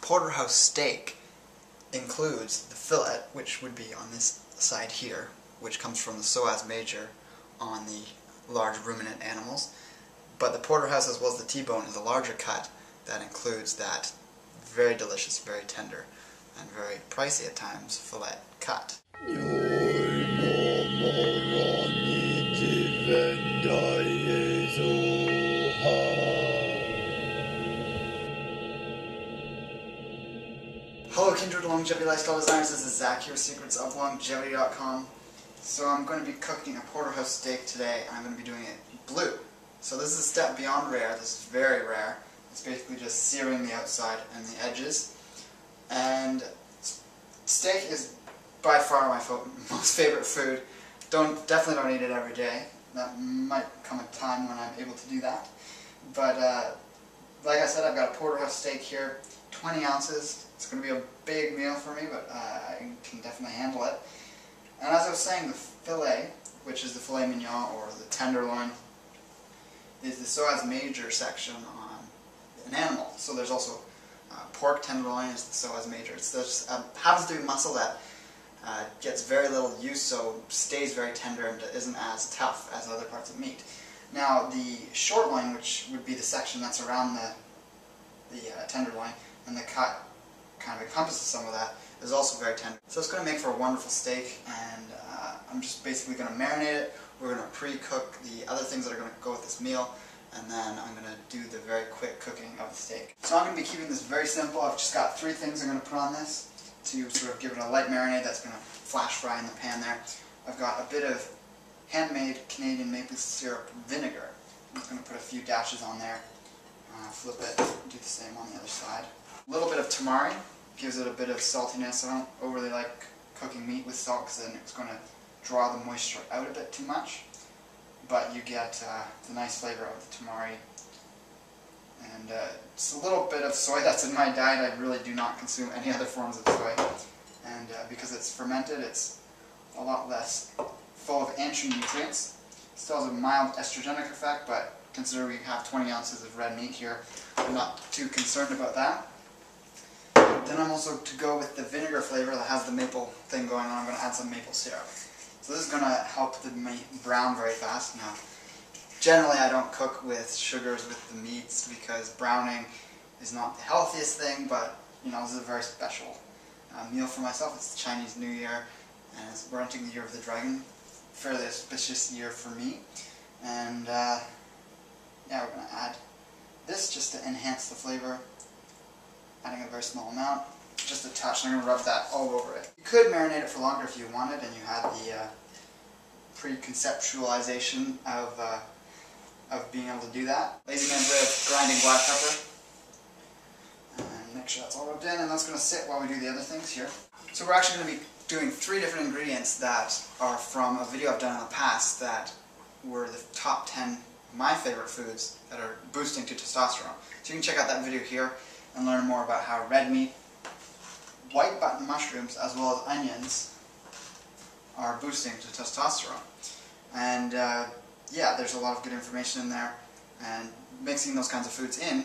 porterhouse steak includes the fillet, which would be on this side here, which comes from the psoas major on the large ruminant animals. But the porterhouse, as well as the T-bone, is a larger cut that includes that very delicious, very tender, and very pricey at times fillet cut. Hello kindred longevity lifestyle designers, this is Zach here, secretsoflongevity.com. So I'm going to be cooking a porterhouse steak today, and I'm going to be doing it blue. So this is a step beyond rare. This is very rare. It's basically just searing the outside and the edges. And steak is by far my most favorite food. Definitely don't eat it every day. That might come a time when I'm able to do that. But like I said, I've got a porterhouse steak here, 20 ounces. It's going to be a big meal for me, but I can definitely handle it. And as I was saying, the fillet, which is the filet mignon or the tenderloin, is the psoas major section on an animal. So there's also pork tenderloin is the psoas major. It's this happens to be muscle that gets very little use, so stays very tender and isn't as tough as other parts of meat. Now the short loin, which would be the section that's around the tenderloin, and the cut kind of encompasses some of that, is also very tender. So it's going to make for a wonderful steak, and I'm just basically going to marinate it. We're going to pre-cook the other things that are going to go with this meal, and then I'm going to do the very quick cooking of the steak. So I'm going to be keeping this very simple. I've just got 3 things I'm going to put on this to sort of give it a light marinade that's going to flash fry in the pan there. I've got a bit of handmade Canadian maple syrup vinegar. I'm just going to put a few dashes on there, flip it, do the same on the other side. A little bit of tamari gives it a bit of saltiness. I don't overly like cooking meat with salt because then it's going to draw the moisture out a bit too much. But you get the nice flavor of the tamari. And it's a little bit of soy that's in my diet. I really do not consume any other forms of soy. And because it's fermented, it's a lot less full of anti-nutrients. It still has a mild estrogenic effect, but consider we have 20 ounces of red meat here, I'm not too concerned about that. Then I'm also, to go with the vinegar flavor that has the maple thing going on, I'm going to add some maple syrup. So this is going to help the meat brown very fast. Now, generally I don't cook with sugars with the meats because browning is not the healthiest thing, but you know, this is a very special meal for myself. It's the Chinese New Year, and we're entering the Year of the Dragon. Fairly auspicious year for me. And yeah, we're going to add this just to enhance the flavor. Adding a very small amount, just a touch, and I'm going to rub that all over it. You could marinate it for longer if you wanted, and you had the pre-conceptualization of being able to do that. Lazy man's way of grinding black pepper. And make sure that's all rubbed in, and that's going to sit while we do the other things here. So we're actually going to be doing 3 different ingredients that are from a video I've done in the past that were the top 10 of my favorite foods that are boosting to testosterone. So you can check out that video here and learn more about how red meat, white button mushrooms, as well as onions are boosting to testosterone. And yeah, there's a lot of good information in there, and mixing those kinds of foods in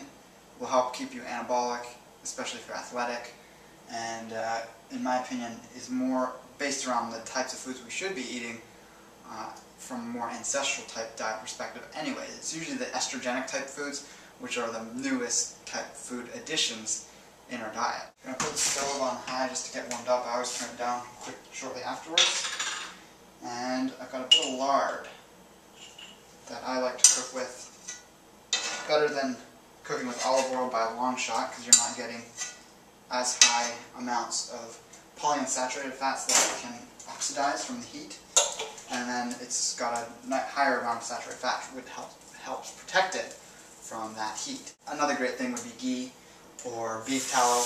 will help keep you anabolic, especially if you're athletic, and in my opinion is more based around the types of foods we should be eating from a more ancestral type diet perspective anyway. It's usually the estrogenic type foods, which are the newest type food additions in our diet. I'm going to put the stove on high just to get warmed up. I always turn it down shortly afterwards. And I've got a bit of lard that I like to cook with. Better than cooking with olive oil by a long shot, because you're not getting as high amounts of polyunsaturated fats that can oxidize from the heat. And then it's got a higher amount of saturated fat, which helps protect it from that heat. Another great thing would be ghee or beef tallow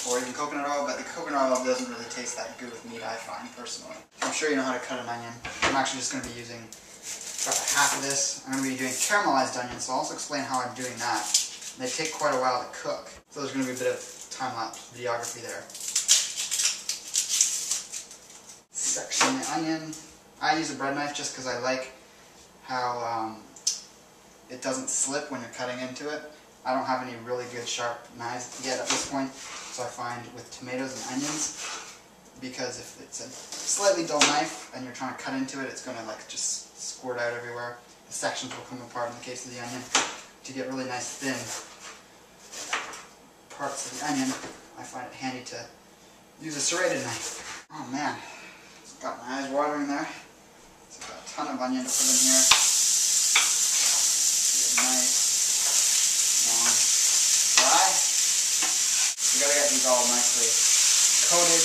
or even coconut oil, but the coconut oil doesn't really taste that good with meat, I find personally. I'm sure you know how to cut an onion. I'm actually just going to be using about half of this. I'm going to be doing caramelized onions, so I'll also explain how I'm doing that. They take quite a while to cook, so there's going to be a bit of time-lapse videography there. Section the onion. I use a bread knife just because I like how it doesn't slip when you're cutting into it. I don't have any really good sharp knives yet at this point, So I find with tomatoes and onions, because if it's a slightly dull knife and you're trying to cut into it, it's going to like just squirt out everywhere. The sections will come apart in the case of the onion. To get really nice thin parts of the onion, I find it handy to use a serrated knife. Oh man, it's got my eyes watering there. So I've got a ton of onion to put in here. Nice, long fry. You gotta get these all nicely coated,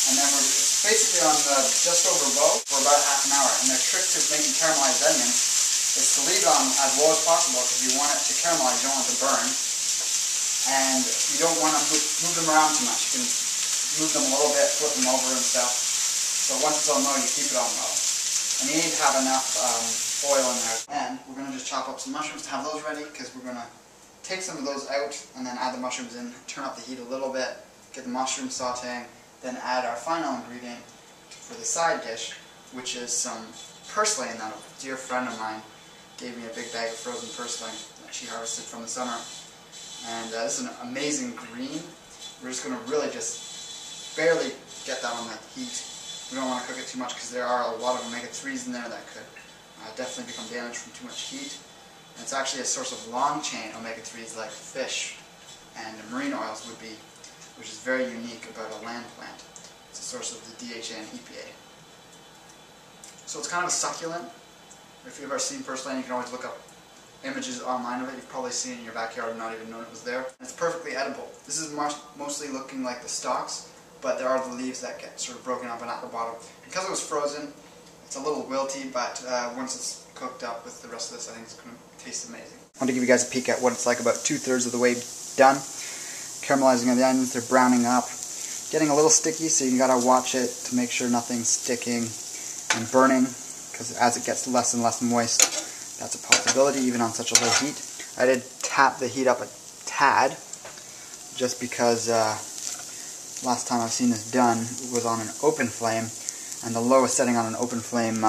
and then it's basically on just over low for about half an hour. And the trick to making caramelized onion is to leave it on as low as possible because you want it to caramelize, you don't want it to burn. And you don't want to move them around too much. You can move them a little bit, flip them over and stuff. So once it's on low, you keep it on low. And you need to have enough oil in there. And we're going to just chop up some mushrooms to have those ready, because we're going to take some of those out and then add the mushrooms in, turn up the heat a little bit, get the mushrooms sauteing, then add our final ingredient for the side dish, which is some purslane that a dear friend of mine gave me a big bag of frozen purslane that she harvested from the summer. And this is an amazing green. We're just going to really just barely get that on that heat. We don't want to cook it too much because there are a lot of omega-3s in there that could definitely become damaged from too much heat. And it's actually a source of long-chain omega-3s like fish and marine oils would be, which is very unique about a land plant. It's a source of the DHA and EPA. So it's kind of a succulent. If you've ever seen purslane, you can always look up images online of it. You've probably seen it in your backyard and not even known it was there. And it's perfectly edible. This is mostly looking like the stalks, but there are the leaves that get sort of broken up and at the bottom. Because it was frozen, it's a little wilty, but once it's cooked up with the rest of this, I think it's going to taste amazing. I want to give you guys a peek at what it's like about 2/3 of the way done. Caramelizing of the onions, they're browning up. Getting a little sticky, so you gotta watch it to make sure nothing's sticking and burning, because as it gets less and less moist, that's a possibility even on such a low heat. I did tap the heat up a tad, just because last time I've seen this done was on an open flame, and the lowest setting on an open flame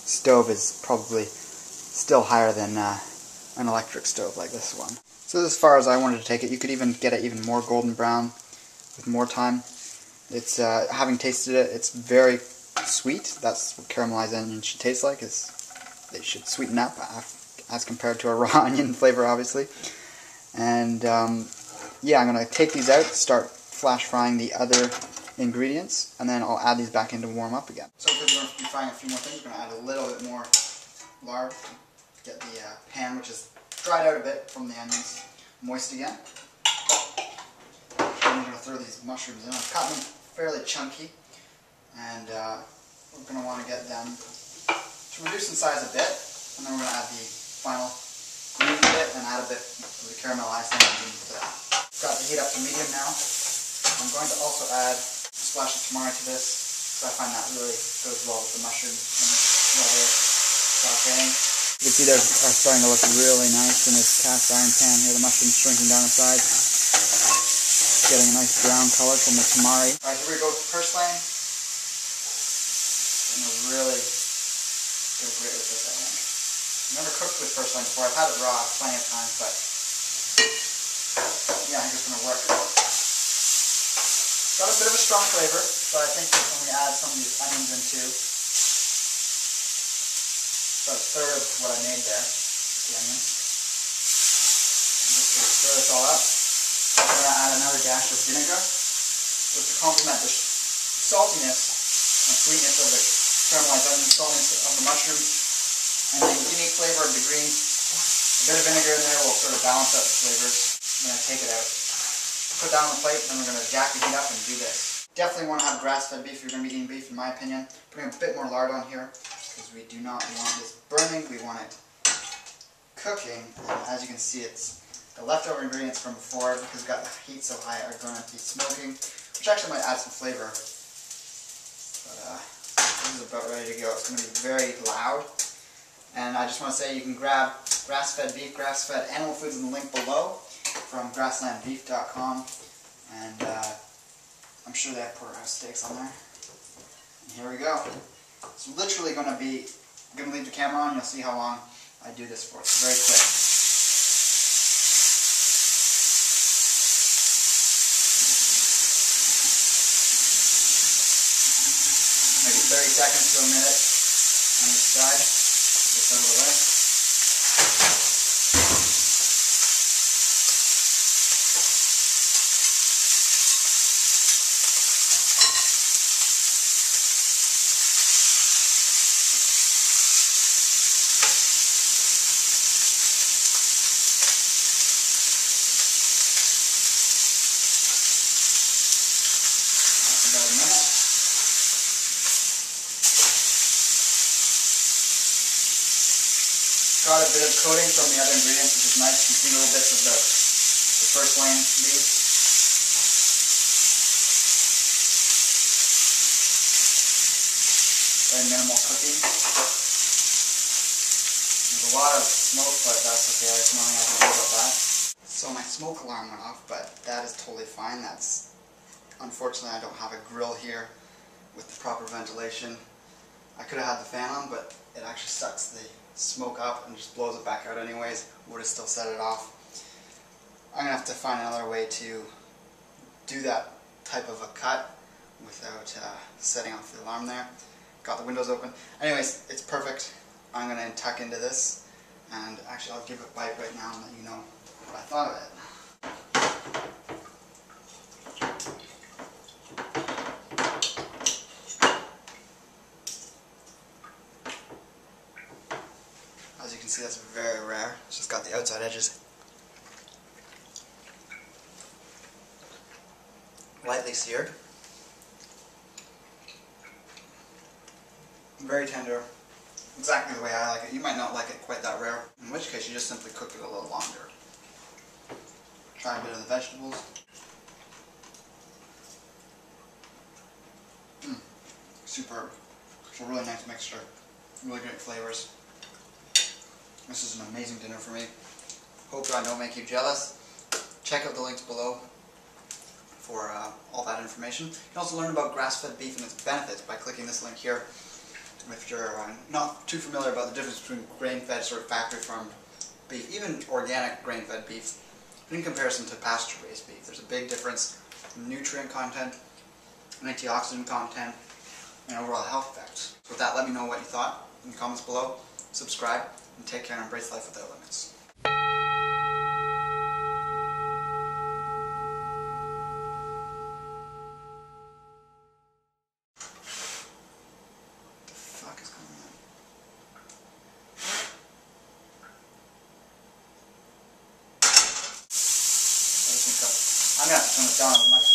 stove is probably still higher than an electric stove like this one. So this is as far as I wanted to take it. You could even get it even more golden brown with more time. It's having tasted it, it's very sweet. That's what caramelized onion should taste like. They should sweeten up as compared to a raw onion flavor, obviously. And yeah, I'm going to take these out, start flash frying the other ingredients, and then I'll add these back in to warm up again. So because we're going to be frying a few more things, we're going to add a little bit more lard to get the pan, which is dried out a bit from the onions, moist again. And I'm going to throw these mushrooms in. I've cut them fairly chunky, and we're going to want to get them to reduce in size a bit, and then we're going to add the final green bit and add a bit of the caramelized onions into that. Got the heat up to medium now. I'm going to also add a splash of tamari to this, because I find that really goes well with the mushrooms while they're sauteing. You can see they're starting to look really nice in this cast iron pan here. The mushrooms shrinking down the sides, getting a nice brown color from the tamari. Alright, here we go with the purslane. And it'll really go great with this, I think. I've never cooked with purslane before. I've had it raw plenty of times, but yeah, I think it's going to work. Got a bit of a strong flavor, but I think when we add some of these onions in too, about a third of what I made there, the onions. I'm just going to stir this all up. I'm going to add another dash of vinegar, just to complement the saltiness and sweetness of the caramelized onions, saltiness of the mushrooms, and the unique flavor of the greens. A bit of vinegar in there will sort of balance out the flavors. I'm going to take it out, put that on the plate, and then we're going to jack the heat up and do this. Definitely want to have grass-fed beef if you're going to be eating beef, in my opinion. Putting a bit more lard on here, because we do not want this burning, we want it cooking. And as you can see, it's the leftover ingredients from before, because we've got the heat so high, are going to be smoking, which actually might add some flavor. But this is about ready to go. It's going to be very loud. And I just want to say you can grab grass-fed beef, grass-fed animal foods in the link below from grasslandbeef.com. And I'm sure they have Porterhouse steaks on there. And here we go. It's literally going to be, I'm going to leave the camera on, you'll see how long I do this for. It's very quick. 30 seconds to a minute on each side. This out of the way. About a minute. Got a bit of coating from the other ingredients, which is nice. You see little bits of the Purslane beef. Very minimal cooking. There's a lot of smoke, but that's okay. There's nothing I can do about that. So my smoke alarm went off, but that is totally fine. That's unfortunately I don't have a grill here with the proper ventilation. I could have had the fan on, but it actually sucks the smoke up and just blows it back out anyways. Would have still set it off. I'm going to have to find another way to do that type of a cut without setting off the alarm there. Got the windows open. Anyways, it's perfect. I'm going to tuck into this, and actually I'll give it a bite right now and let you know what I thought of it. As you can see, that's very rare. It's just got the outside edges lightly seared. Very tender. Exactly the way I like it. You might not like it quite that rare, in which case you just simply cook it a little longer. Try a bit of the vegetables. Superb. It's a really nice mixture. Really great flavors. This is an amazing dinner for me. Hope I don't make you jealous. Check out the links below for all that information. You can also learn about grass-fed beef and its benefits by clicking this link here. If you're not too familiar about the difference between grain-fed, sort of factory-farmed beef, even organic grain-fed beef, in comparison to pasture-raised beef, there's a big difference in nutrient content, antioxidant content, and overall health effects. So with that, let me know what you thought in the comments below. Subscribe, and take care and embrace life without limits. What the fuck is going on? I'm gonna have to turn this down on the mic.